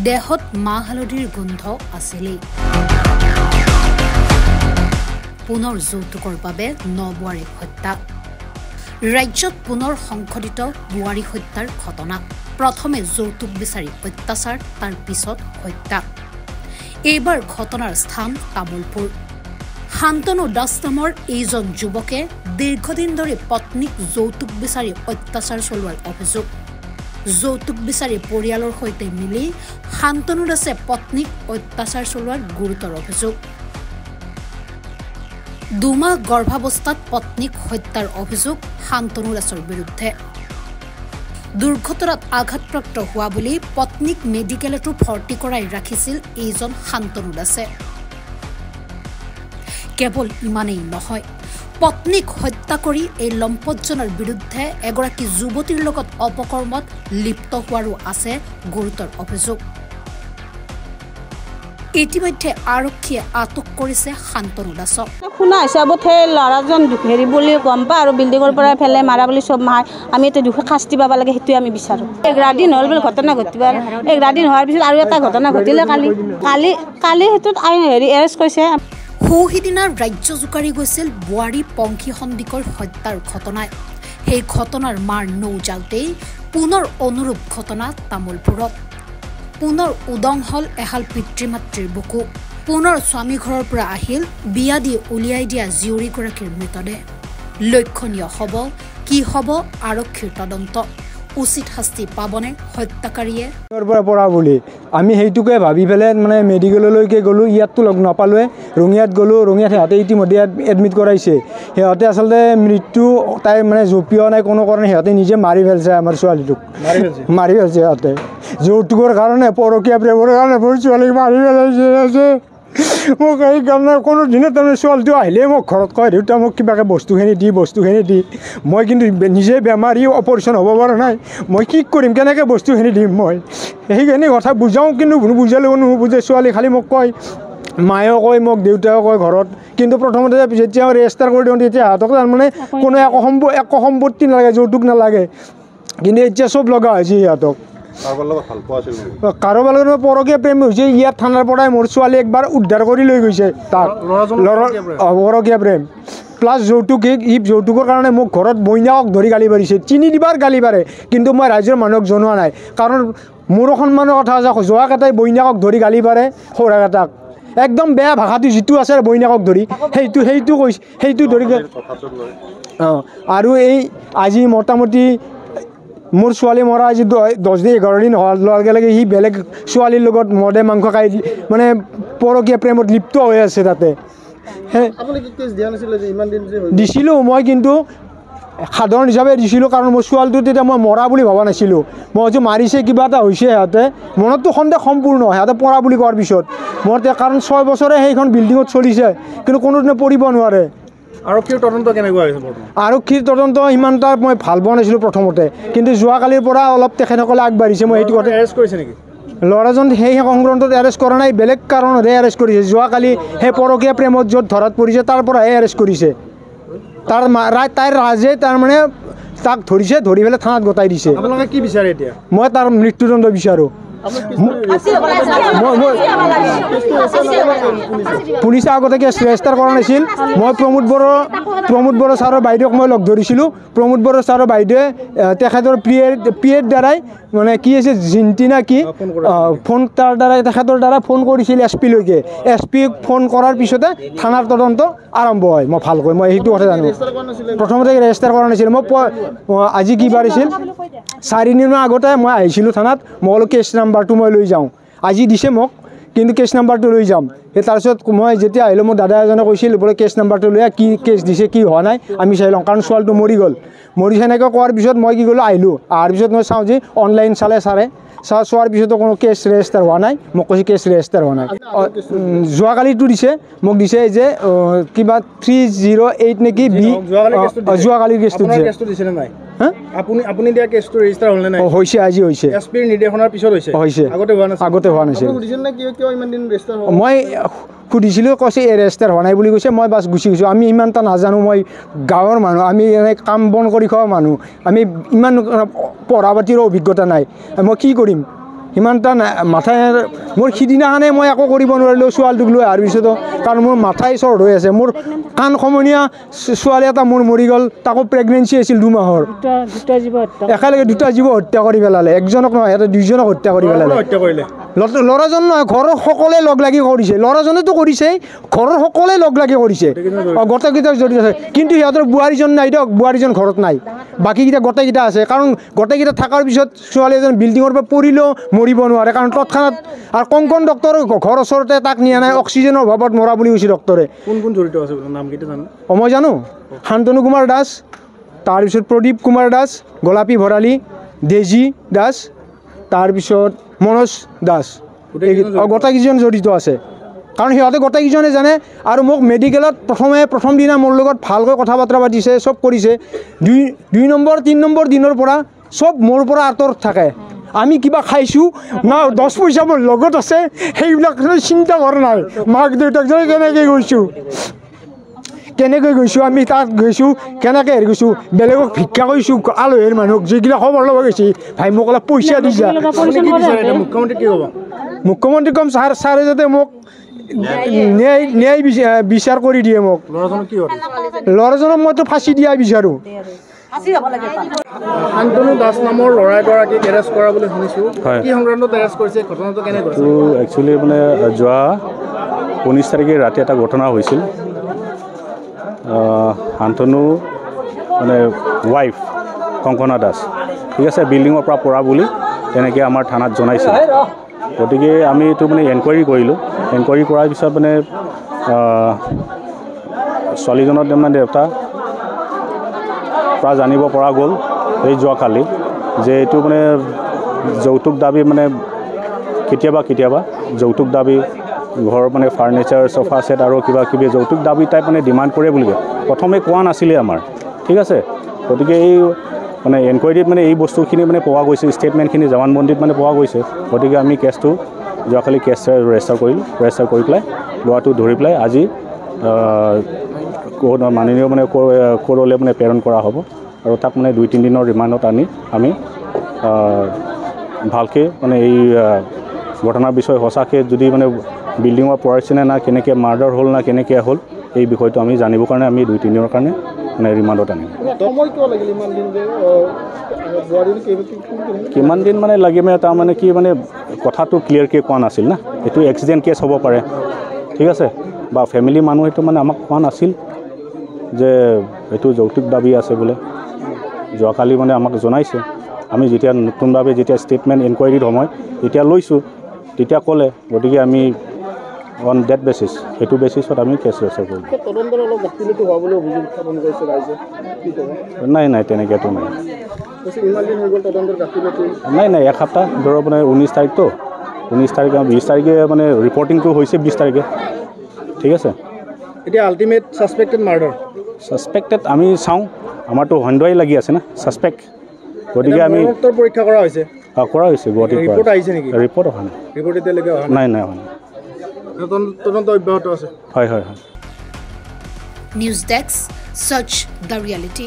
দেহত মাহ হালধিৰ গোন্ধ আছিলেই পুনৰ যৌতুকৰ বাবে নবোৱাৰী হত্যা ৰাজ্যত পুনৰ সংঘটিত বোৱাৰী হত্যাৰ ঘটনা প্ৰথমে যৌতুক বিচাৰি অত্যাচাৰ তাৰ পিছত হত্যা এইবাৰ ঘটনাৰ স্থান তামুলপুৰ শান্তনু দাস নামৰ এইজন যুৱকে দীৰ্ঘদিন ধৰি পত্নীক যৌতুক বিচাৰি অত্যাচাৰ চলোৱাৰ অভিযোগ যৌতুক বিচাৰি পৰিয়ালৰ সৈতে মিলি শান্তনু দাসে পত্নীক অত্যাচাৰ চলোৱাৰ গুৰুতৰ অভিযোগ দুমাহ গৰ্ভাৱস্থাত পত্নীক হত্যাৰ অভিযোগ শান্তনু দাসৰ বিৰুদ্ধে দুৰ্ঘটনাত আঘাতপ্ৰাপ্ত হোৱা বুলি পত্নীক মেডিকেলতো ভৰ্তি কৰাই ৰাখিছিল এইজন শান্তনু দাসে কেৱল ইমানেই নহয় পত্নীক হত্যা কৰি এই লম্পটজনৰ বিৰুদ্ধে এগৰাকী যুৱতীৰ লগত অপকৰ্মত লিপ্ত হোৱাৰো আছে গুৰুতৰ অভিযোগ ইতিমধ্যে আৰক্ষীয়ে আটক কৰিছে শান্তনু দাসক শুনা হিচাপত সেই ল'ৰাজন হেৰি বুলি গম পাওঁ আৰু বিল্ডিঙৰ পৰা ফেলে মাৰা বুলি চব মাৰ আমি এতিয়া দুখ শাস্তি পাব লাগে সেইটোৱে আমি বিচাৰোঁ 11 দিন হ'ল বুলি ঘটনা ঘটিব 11 দিন হোৱাৰ পিছত আৰু এটা ঘটনা ঘটিলে কালি সেইটোত হেৰি এৰেষ্ট কৰিছে সৌহিদিনা ৰাজ্য জোকাৰি গৈছিল বোৱাৰী পংখী সন্দিকৰ হত্যাৰ ঘটনাই সেই ঘটনাৰ মাৰ নৌ যাওঁতেই পুনৰ অনুৰূপ ঘটনা তামুলপুৰত পুনৰ উদং হল এহাল পিতৃ মাতৃৰ বুকু পুনৰ স্বামী ঘৰৰ পৰা আহিল বিয়া দি উলিয়াই দিয়া জীয়ৰীগৰাকীৰ মৃতদেহ লক্ষণীয় হ'ব কি হ'ব আৰক্ষীৰ তদন্ত উচিত শাস্তি পাবনে হত্যাকাৰীয়ে পৰা বুলি আমি সেইটোকে ভাবি পেলাই মানে মেডিকেললৈকে গ'লোঁ ইয়াততো লগ নাপালোৱে ৰঙিয়াত গ'লোঁ ৰঙিয়াত সিহঁতে ইতিমধ্যে এডমিট কৰাইছে সিহঁতে আচলতে মৃত্যু তাই মানে জপিওৱা নাই কোনো কাৰণে সিহঁতে নিজে মাৰি পেলাইছে আমাৰ ছোৱালীটোক মাৰি পেলাইছে সিহঁতে যৌতুকৰ কাৰণে পৰকীয়া প্ৰেমৰ কাৰণে মোৰ ছোৱালীক মাৰি পেলাইছে মোক এই কাৰণে কোনো দিনে তাৰমানে ছোৱালীটো আহিলে মোক ঘৰত কয় দেউতা মোক কিবাকৈ বস্তুখিনি দি মই কিন্তু নিজে বেমাৰী অপাৰেশ্যন হ'ব পৰা নাই মই কি কৰিম কেনেকৈ বস্তুখিনি দিম মই সেইখিনি কথা বুজাওঁ কিন্তু বুজালেও নুবুজে ছোৱালী খালি মোক কয় মায়েও কয় মোক দেউতাও কয় ঘৰত কিন্তু প্ৰথমতে যেতিয়া ৰেজিষ্টাৰ কৰি দিওঁ তেতিয়া সিহঁতক তাৰমানে কোনো একো সম্পত্তি নালাগে যৌতুক নালাগে কিন্তু এতিয়া চব লগা হৈছে সিহঁতক কাৰোবাৰ লগত পৰকীয়া প্ৰেম হৈছে ইয়াত থানাৰ পৰাই মোৰ ছোৱালী একবাৰ উদ্ধাৰ কৰি লৈ গৈছে তাক পৰকীয়া প্ৰেম প্লাছ যৌতুকৰ কাৰণে মোক ঘৰত বইনাকক ধৰি গালি পাৰিছে 3 বাৰ গালি পাৰে কিন্তু মই ৰাইজৰ মানুহক জনোৱা নাই কাৰণ মোৰ সন্মানৰ কথা আছে যোৱাকেইটাই বইনাকক ধৰি গালি পাৰে সৌৰাকেইটাক একদম বেয়া ভাষাটো যিটো আছে বইনাকক ধৰি সেইটো কৈছে সেইটো ধৰি আৰু এই আজি মোটামুটি মোৰ ছোৱালী মৰা আজি 10 দিন 11 দিন হোৱাৰ লগে লগে সি বেলেগ ছোৱালীৰ লগত মদে মাংস খাই মানে পৰকীয়া প্ৰেমত লিপ্ত হৈ আছে তাতে দিছিলোঁ মই কিন্তু সাধাৰণ হিচাপে দিছিলোঁ কাৰণ মোৰ ছোৱালীটো তেতিয়া মই মৰা বুলি ভবা নাছিলোঁ মই যে মাৰিছে কিবা এটা হৈছে সিহঁতে মনততো সন্দেহ সম্পূৰ্ণ সিহঁতে পৰা বুলি কোৱাৰ পিছত মোৰ কাৰণ 6 বছৰে সেইখন বিল্ডিঙত চলিছে কিন্তু কোনোদিনে পৰিব নোৱাৰে আৰক্ষীৰ তদন্ত কেনেকুৱা হৈছে আৰক্ষীৰ তদন্ত ইমান এটা মই ভাল পোৱা নাছিলোঁ প্ৰথমতে কিন্তু যোৱাকালিৰ পৰা অলপ তেখেতসকলে আগবাঢ়িছে মই সেইটো কথা এৰেষ্ট কৰিছে নেকি ল'ৰাজন সেই সংক্ৰান্তত এৰেষ্ট কৰা নাই বেলেগ কাৰণতহে এৰেষ্ট কৰিছে যোৱাকালি সেই পৰকীয়া প্ৰেমত য'ত ধৰাত পৰিছে তাৰ পৰাহে এৰেষ্ট কৰিছে তাইৰ ৰাজে তাৰমানে তাক ধৰিছে ধৰি পেলাই থানাত গতাই দিছে আপোনালোকে কি বিচাৰে এতিয়া মই তাৰ মৃত্যুদণ্ড বিচাৰোঁ পুলিচে আগতে কেছ ৰেজিষ্টাৰ কৰা নাছিল মই প্ৰমোদ বড়ো ছাৰৰ বাইদেউক মই লগ ধৰিছিলোঁ প্ৰমোদ বড়ো ছাৰৰ বাইদেৱে তেখেতৰ পিএৰ দ্বাৰাই মানে কি আছে জিন্তি না কি ফোন তাৰ দ্বাৰাই তেখেতৰ দ্বাৰা ফোন কৰিছিল SP-লৈকে SP-ক ফোন কৰাৰ পিছতে থানাৰ তদন্ত আৰম্ভ হয় মই ভালকৈ মই সেইটো কথা জানো প্ৰথমতে ৰেজিষ্টাৰ কৰা নাছিল মই আজি কি বাৰ আছিল 4 দিনৰ আগতে মই আহিছিলোঁ থানাত মই বোলো কেছ নাম্বাৰটো মই লৈ যাওঁ আজি দিছে মোক কিন্তু কেছ নাম্বাৰটো লৈ যাম সেই তাৰপিছত মই যেতিয়া আহিলোঁ মোৰ দাদা এজনে কৈছিল বোলে কেছ নাম্বাৰটো লৈ কি কেছ দিছে কি হোৱা নাই আমি চাই লওঁ কাৰণ ছোৱালীটো মৰি গ'ল সেনেকৈ কোৱাৰ পিছত মই কি ক'লোঁ আহিলোঁ অহাৰ পিছত মই চাওঁ যে অনলাইন চালে ছাৰে চোৱাৰ পিছতো কোনো কেছ ৰেজিষ্টাৰ হোৱা নাই মোক কৈছে কেছ ৰেজিষ্টাৰ হোৱা নাই যোৱাকালিটো দিছে মোক দিছে যে কিবা 308 নেকি যোৱাকালিৰ কেছটো দিছে আপুনি দিয়া কেছটো ৰেজিষ্টাৰ হ'ল নে নাই হৈছে আজি হৈছে এছপিৰ নিৰ্দেশনাৰ পিছত হৈছে আগতে হোৱা নাছিল সুধিছিল নে কিয় ইমান দিন ৰেজিষ্টাৰ হ'ল মই সুধিছিলোঁ কৈছে ৰেজিষ্টাৰ হোৱা নাই বুলি কৈছে মই বাছ গুচি গৈছোঁ আমি ইমান এটা নাজানো মই গাঁৱৰ মানুহ আমি কাম বন কৰি খোৱা মানুহ আমি ইমান পঢ়া পাতিৰো অভিজ্ঞতা নাই মই কি কৰিম সিমানটা মাথাই মোৰ সিদিনাখনে মই একো কৰিব নোৱাৰিলোঁ ছোৱালীটোক লৈ অহাৰ পিছতো কাৰণ মোৰ মাথাই চৰ্ট হৈ আছে মোৰ কাণ সমনীয়া ছোৱালী এটা মোৰ মৰি গ'ল তাকো প্ৰেগনেঞ্চি আছিল 2 মাহৰ একেলগে 2টা জীৱ হত্যা কৰি পেলালে একজনক নহয় এটা 2জনক হত্যা কৰি পেলালে ল'ৰাজন নহয় ঘৰৰ সকলোৱে লগ লাগি কৰিছে ল'ৰাজনেতো কৰিছে ঘৰৰ সকলোৱে লগ লাগি কৰিছে গোটেইকেইটা জড়িত আছে কিন্তু সিহঁতৰ বোৱাৰীজন নাই দিয়ক বোৱাৰীজন ঘৰত নাই বাকীকেইটা গোটেইকেইটা আছে কাৰণ গোটেইকেইটা থকাৰ পিছত ছোৱালী এজন বিল্ডিঙৰ পৰা পৰিলেও মৰিব নোৱাৰে কাৰণ তৎক্ষণাত আৰু কংকন ডক্টৰ ঘৰ ওচৰতে তাক নিয়া নাই অক্সিজেনৰ অভাৱত মৰা বুলি কৈছে ডক্টৰে কোন কোন জড়িত আছে নামকেইটা জানো মই জানো শান্তনু কুমাৰ দাস তাৰপিছত প্ৰদীপ কুমাৰ দাস গোলাপী ভৰালী দেজী দাস তাৰপিছত মনোজ দাস গোটেইকেইজন জড়িত আছে কাৰণ সিহঁতে গোটেইকেইজনে জানে আৰু মোক মেডিকেলত প্ৰথম দিনা মোৰ লগত ভালকৈ কথা বতৰা পাতিছে চব কৰিছে 2 নম্বৰ 3 নম্বৰ দিনৰ পৰা চব মোৰ পৰা আঁতৰত থাকে আমি কিবা খাইছোঁ না 10 পইচা মোৰ লগত আছে সেইবিলাক চিন্তা কৰা নাই মাক দেউতাকজনে কেনেকৈ গৈছোঁ আমি তাত গৈছোঁ কেনেকৈ হেৰি গৈছোঁ বেলেগক ভিক্ষা কৰিছোঁ আলহীৰ মানুহক যিগিলা খবৰ ল'ব গৈছে ভাই মোক অলপ পইচা দিছা মুখ্যমন্ত্ৰী কি হ'ব মুখ্যমন্ত্ৰী কম ছাৰে যাতে মোক ন্যায় বিচাৰ কৰি দিয়ে মোক ল'ৰাজনক মইতো ফাঁচি দিয়া বিচাৰোঁ শান্তনু দাস নামৰ ল'ৰা এগৰাকীক এৰেষ্ট কৰা বুলি শুনিছোঁ কি সংক্ৰান্তত এৰেষ্ট কৰিছে ঘটনাটো কেনে কৰিছে একচুৱেলি মানে যোৱা 19 তাৰিখে ৰাতি এটা ঘটনা হৈছিল শান্তনু মানে ৱাইফ কংকনা দাস ঠিক আছে বিল্ডিঙৰ পৰা পৰা বুলি তেনেকৈ আমাৰ থানাত জনাইছিল গতিকে আমি এইটো মানে এনকুৱাৰী কৰিলোঁ এনকুৱাৰী কৰাৰ পিছত মানে ছোৱালীজনৰ মানে দেউতা পৰা জানিব পৰা গ'ল এই যোৱাকালি যে এইটো মানে যৌতুক দাবী মানে কেতিয়াবা যৌতুক দাবী ঘৰৰ মানে ফাৰ্নিচাৰ চফা ছেট আৰু কিবা কিবি যৌতুক দাবী টাইপ মানে ডিমাণ্ড কৰে বুলি প্ৰথমে কোৱা নাছিলে আমাৰ ঠিক আছে গতিকে এই মানে এনকুৱাৰীত মানে এই বস্তুখিনি মানে পোৱা গৈছে ষ্টেটমেণ্টখিনি জবানবন্দীত মানে পোৱা গৈছে গতিকে আমি কেছটো যোৱাকালি কেছ ৰেজিষ্টাৰ কৰিলোঁ ৰেজিষ্টাৰ কৰি পেলাই ল'ৰাটো ধৰি পেলাই আজি মাননীয় মানে ক'ৰলৈ মানে প্ৰেৰণ কৰা হ'ব আৰু তাক মানে 2-3 দিনৰ ৰিমাণ্ডত আনি আমি ভালকৈ মানে এই ঘটনাৰ বিষয়ে সঁচাকৈ যদি মানে বিল্ডিঙৰ পৰাইছেনে না কেনেকৈ মাৰ্ডাৰ হ'ল না কেনেকৈ হ'ল এই বিষয়টো আমি জানিবৰ কাৰণে আমি 2-3 দিনৰ কাৰণে মানে ৰিমাণ্ডত আনিম কিমান দিন মানে লাগি মানে তাৰমানে কি মানে কথাটো ক্লিয়াৰকৈ কোৱা নাছিল না এইটো এক্সিডেণ্ট কেছ হ'ব পাৰে ঠিক আছে বা ফেমিলি মানুহ এইটো মানে আমাক কোৱা নাছিল যে এইটো যৌতুক দাবী আছে বোলে যোৱাকালি মানে আমাক জনাইছে আমি যেতিয়া নতুনভাৱে যেতিয়া ষ্টেটমেণ্ট এনকুৱাৰীৰ সময় যেতিয়া লৈছোঁ তেতিয়া ক'লে গতিকে আমি অন ডেট বেচিছ সেইটো বেচিছত আমি কেছ ৰেজিষ্টাৰ কৰিলোঁ নাই তেনেকৈতো নাই এসপ্তাহ ধৰক মানে 19 তাৰিখটো 19 তাৰিখ 20 তাৰিখে মানে ৰিপৰ্টিংটো হৈছে 20 তাৰিখে ঠিক আছে এতিয়া আল্টিমেট ছাছপেক্টেড মাৰ্ডাৰ ছাছপেক্টেড আমি চাওঁ আমাৰতো সন্দেহ লাগি আছে না ছাছপেক্ট গতিকে আমি পৰীক্ষা কৰা হৈছে গুৱাহাটীত ৰিপৰ্ট আহিছে নেকি ৰিপৰ্ট অহা নাই ৰিপৰ্ট এতিয়ালৈকে অহা নাই তদন্ত অব্যাহত আছে হয় news desk search the reality